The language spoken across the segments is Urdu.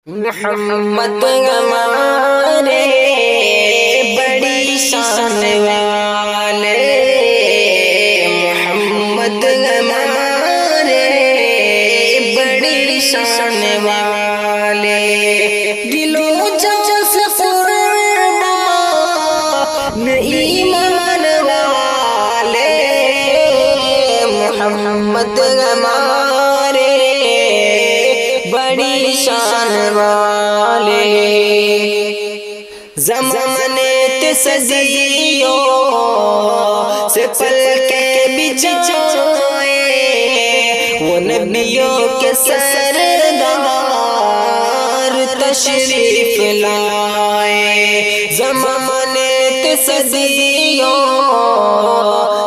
محمد ہمارے بڑی شان والے، محمد ہمارے بڑی شان والے، دلوں جان سے قربان ایمان والے، محمد ہمارے بڑی شان والے، زمانے تے صدیوں سے پل کے بچھائے، وہ نبیوں کے سردار تشریف لائے، زمانے تے صدیوں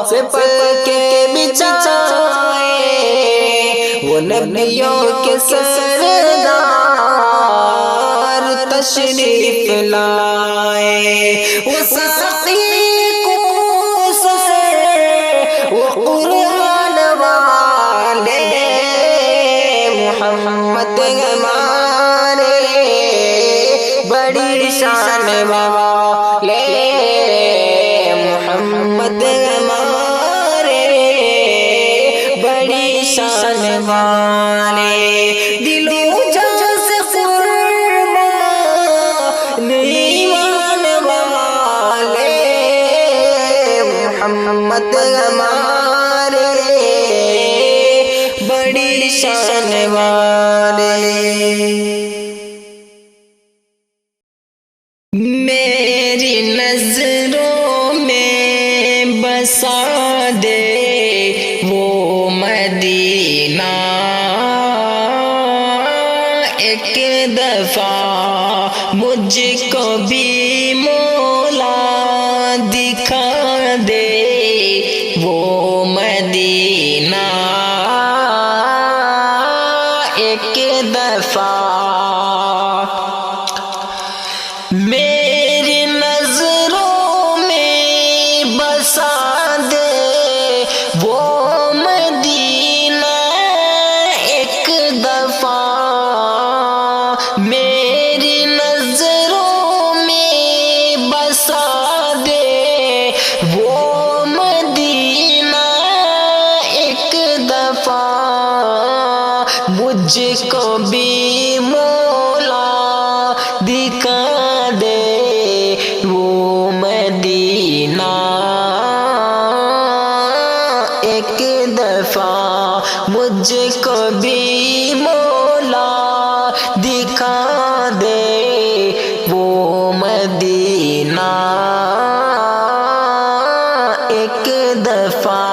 سے پل کے بچھائے، وہ نبیوں کے سردار تشریف لائے، وہ ساقی کوثر وہ قرآن والے، محمد ہمارے بڑی شان والے، محمد ہمارے بڑی شان والے، دلوں جان سے قربان ایمان والے، محمد ہمارے بڑی شان والے، میری نظروں میں بسا دے وہ مدینہ، ایک دفعہ مجھ کو بھی مولا دکھا دے وہ مدینہ، ایک دفعہ میری نظروں میں بسا دے وہ مدینہ، ایک دفعہ میری نظروں میں بسا دے وہ مدینہ، ایک دفعہ مجھ کو بھی مولا دکھا دے وہ مدینہ، ایک دفعہ مجھ کو بھی مولا دکھا دے وہ مدینہ، ایک دفعہ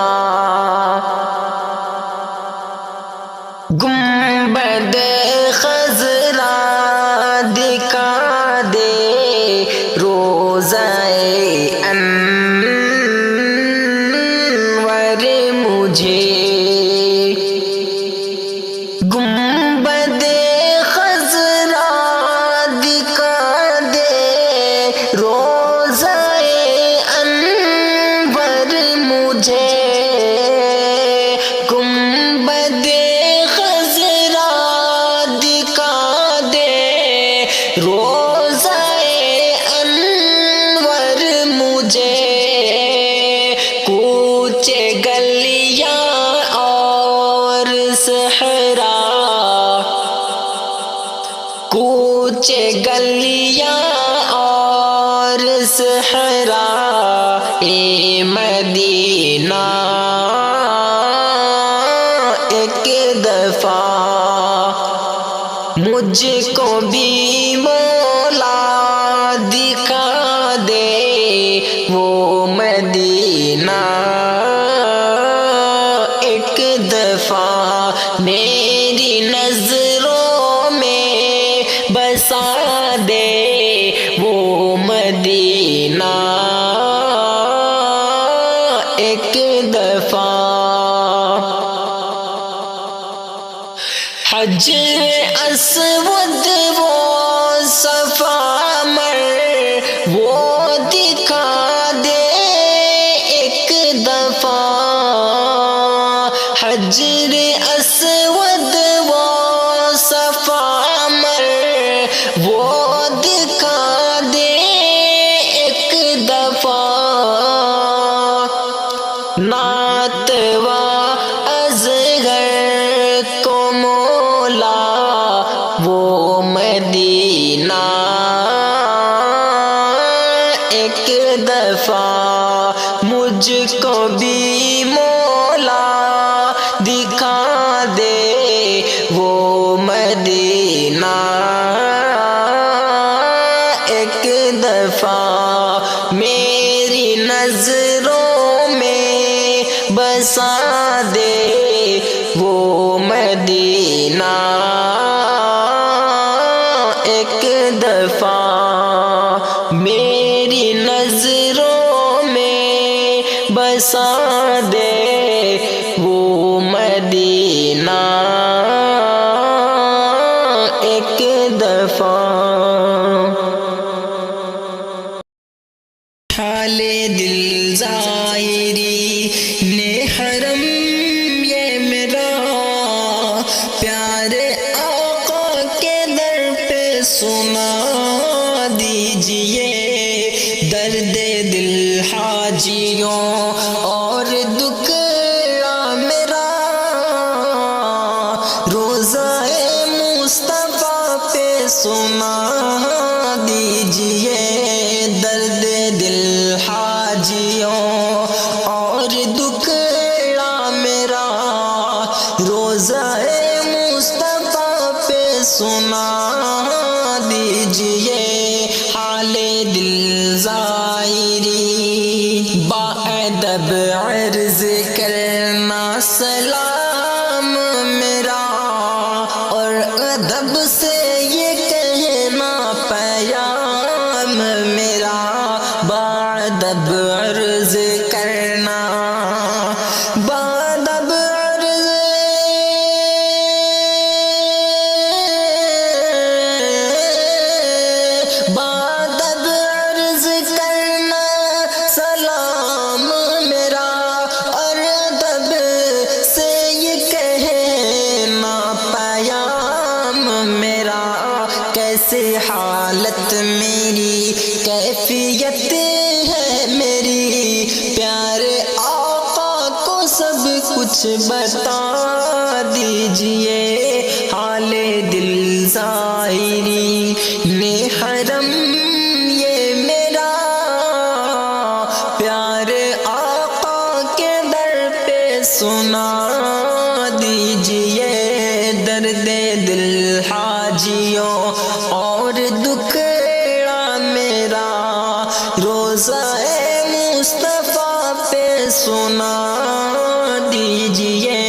گنبد خضرا دکھا دے روضہ انور مجھے، گنبد خضرا دکھا دے روضہ انور مجھے، گنبد خضرا دکھا دے روضہ انور مجھے، کوچے گلیاں اور صحرا، کوچے گلیاں اور صحرا اے مدینہ، ایک دفعہ مجھ کو بھی مولا دکھا دے وہ مدینہ، ایک دفعہ میری نظروں میں بسا دے وہ مدینہ، ایک دفعہ حجر اسود وہ صفا مروہ وہ دکھا دے، ایک دفعہ حجر اسود وہ صفا مروہ دفعہ مجھ کو بھی مولا دکھا دے وہ مدینہ، ایک دفعہ میری نظروں میں بسا دے وہ مدینہ، ایک دفعہ میری نظروں میں بسا دے وہ مدینہ، ایک دفعہ۔ حال دل زائری نے حرم یہ میرا، پیارے آقا کے در پہ سنا دیجئے، درد دل حاجیوں اور دکھڑا میرا، روضہ مصطفیٰ پہ سنا دیجئے، درد دل حاجیوں اور دکھڑا میرا، روضہ مصطفیٰ پہ سنا دیجئے، حال دل زائری باادب عرض کرنا سلام میرا، اور ادب سے یہ کہنا پیام میرا، باادب عرض کرنا، باادب عرض باادب عرض کرنا سلام میرا، اور ادب سے یہ کہنا پیام میرا، کیسے حالت میری کیفیت ہے میری، پیارے آقا کو سب کچھ بتا دیجئے، حال دل زائری نے حرم یہ میرا، پیارے آقا کے در پہ سنا دیجئے، درد دل حاجیوں اور دکھڑا میرا، روضہ مصطفیٰ پہ سنا دیجئے،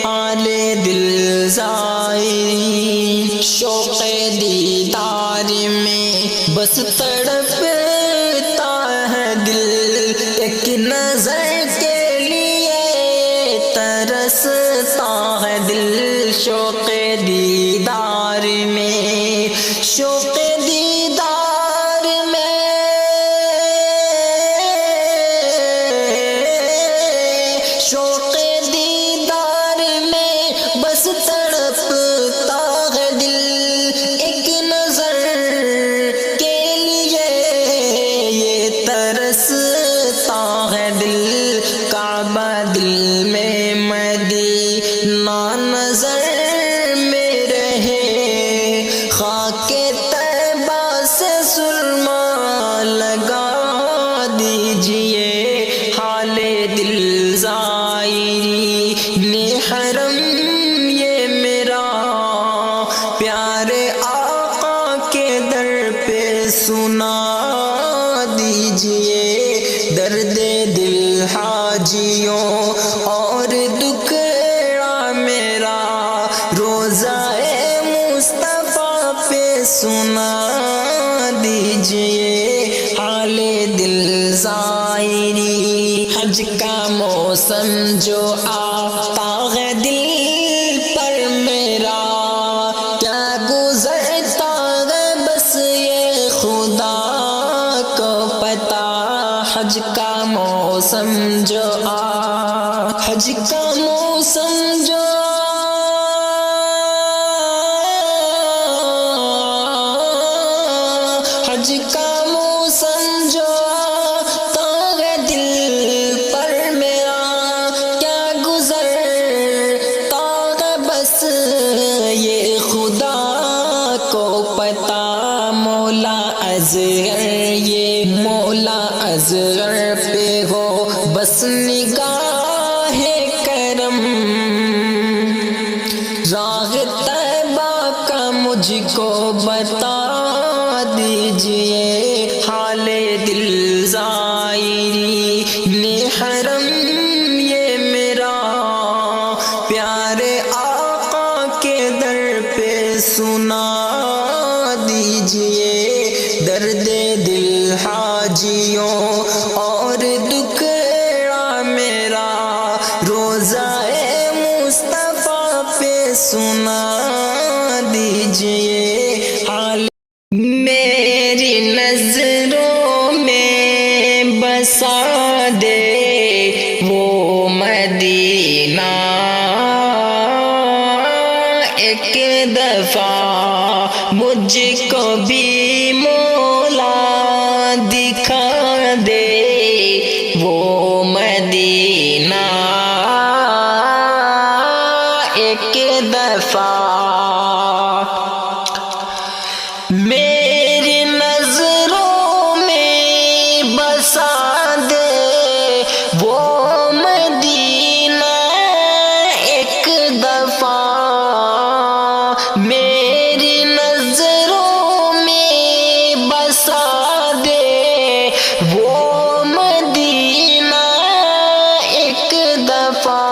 حال دل زائری، شوق دیدار میں بس تڑپتا ہے دل، ایک نظر کے لیے ترستا ہے دل، شوق دیدار میں، شوق دیدار میں، شوق دیدار میں بس تڑپتا ہے دل، ایک نظر کے لیے یہ ترستا ہے دل، کعبہ دل میں مدینہ نظر میں رہے، خاک طیبہ سے سرما لگا دیجئے، حال دل زائری نے حرم یہ میرا، پیارے آقا کے در پہ سنا دیجئے، درد دل حاجیوں اور دکھڑا میرا، روضہ مصطفیٰ پہ سنا دیجئے، حال دل زائری، حج کا موسم جو آتا ہے دل پر میرا، کیا گزرتا ہے بس یہ خدا کو پتا، حج کا موسم جو حج کا موسم جو حج کا موسم جو آتا ہے دل پر میرا، کیا گزرتا ہے بس یہ خدا کو پتا، مولا اظہر یہ مولا اصغر پہ ہو بس نگاہ کرم، راہ طیبہ کا مجھ کو بتا دیجئے، حال دل زائرین حرم یہ میرا، پیارے آقا کے در پہ سنا دیجئے، درد دل حاجیوں اور دکھڑا میرا، روضہ مصطفیٰ پہ سنا دیجئے، حال میری نظروں میں بسا دے وہ مدینہ، ایک دفعہ مجھ کو بھی مولا دکھا دے وہ مدینہ، ایک دفعہ میری نظروں میں بسا دے وہ مدینہ، ایک دفعہ میری نظروں میں بسا دے وہ مدینہ، ایک دفعہ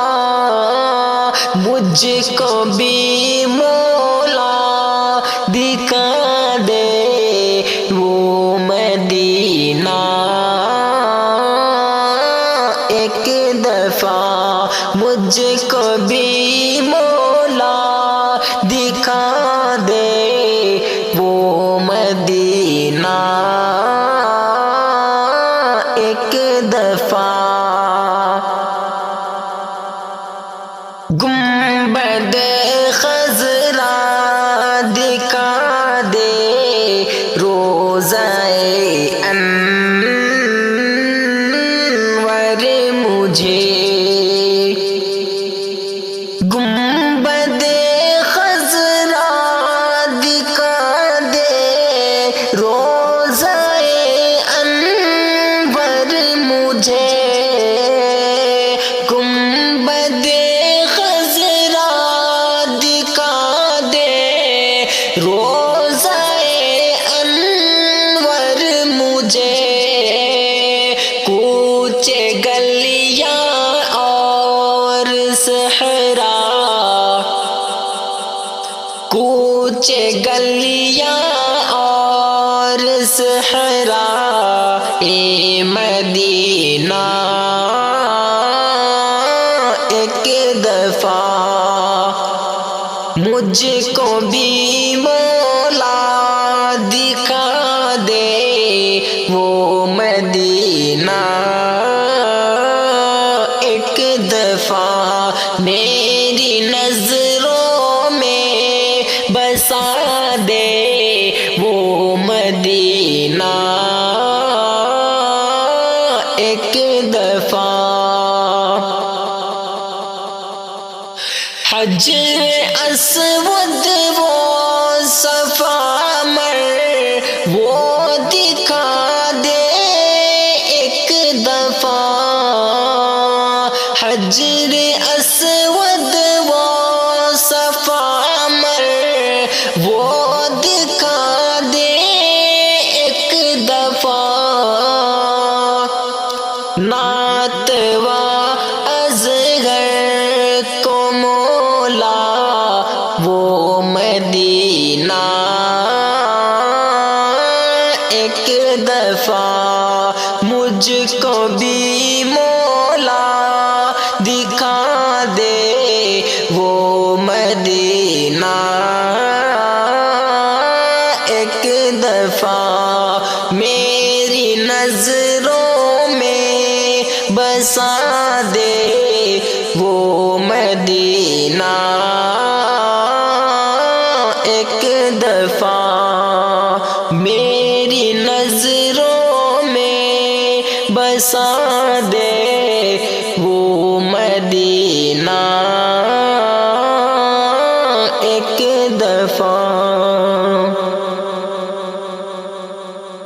مجھ کو بھی مولا دکھا دے وہ مدینہ، ایک دفعہ مجھ کو بھی مولا دکھا دے وہ مدینہ، ایک دفعہ گنبد خضرا دکھا دے روضہ انور مجھے، گنبد خضرا دکھا دے روضہ انور مجھے، گنبد خضرا دکھا دے روضہ انور مجھے، کوچے گلیاں اور صحرا، کوچے گلیاں اور صحرا اے مدینہ، ایک دفعہ مجھ کو بھی مولا دکھا دے وہ مدینہ، ایک دفعہ میری نظروں میں بسا دے وہ مدینہ، ایک دفعہ حجر اسود وہ صفا مر وہ دکھا دے، ایک دفعہ حجر اسود وہ صفا مر وہ دکھا دے، ایک دفعہ نعت و اصغر کو مولا وہ مدینہ، ایک دفعہ مجھ کو بھی مولا دکھا دے وہ مدینہ، ایک دفعہ میری نظروں میں بسا دے وہ مدینہ، ایک دفعہ میری نظروں میں بسا دے وہ مدینہ، ایک دفعہ